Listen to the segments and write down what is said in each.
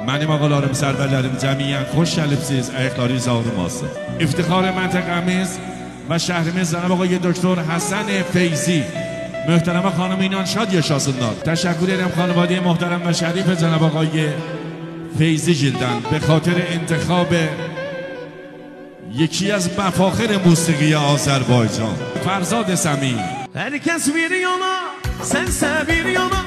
Mənim ağalarım, sərvərlərim cəmiyyən xoş gəlibsiz, ayaqları zarım olsun. İftixar məntəqəmiz və şəhrimiz Cənab Ağay Doktor Həsən Feyzi محترم خانم اینان شاد yaşasınlar. تشکر ederim خانواده محترم و شریف جناب آقای فیضی جلدن به خاطر انتخاب یکی از مفاخر موسیقی آذربایجان فرزاد سمی. Herkes bir yana, sense bir yana.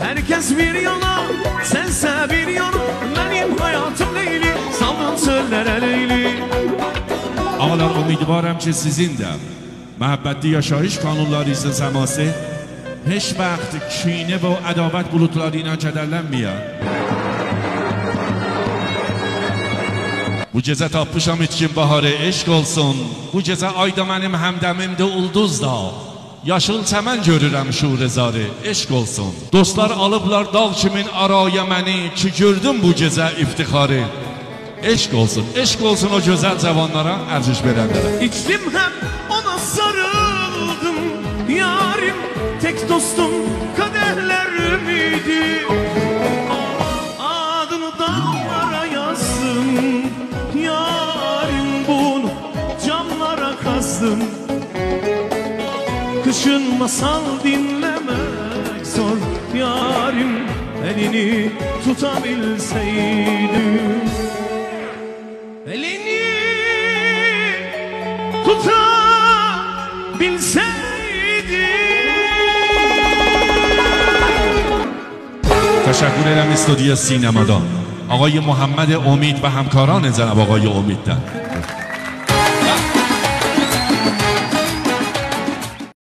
Herkes bir yana, sense bir yana. Benim hayatım Leyli, salın söllere Leyli. Ağalar امیدوارم که sizin de محبتی yaşayış kanunlarıyla zaması hiç vaxt kine ve adavet bulutlarıyla kederlenmiyor. Bu gecə tapmışam içkin baharı eşq olsun. Bu gecə ayda mənim həmdəmimdə ulduz da. Yaşıl çəmən görürəm şurezarı eşq olsun. Dostlar alıblar dal kimin araya məni ki gördüm bu gecə iftixarı. Eşq olsun, eşq olsun o gözəl cavanlara, ərciş verənlərə. İçtim hep ona sarıldım. Yarim tek dostum kadehler ümidi. Adını dağlara yazdım. Yarim bunu camlara kazdım. Kışın masal dinlemek zor. Yarim elini tutabilseydi. Elini tutabilseydi. تشکر ederim استودیو سینمادان آقای محمد امید و همکاران جناب آقای امیددن.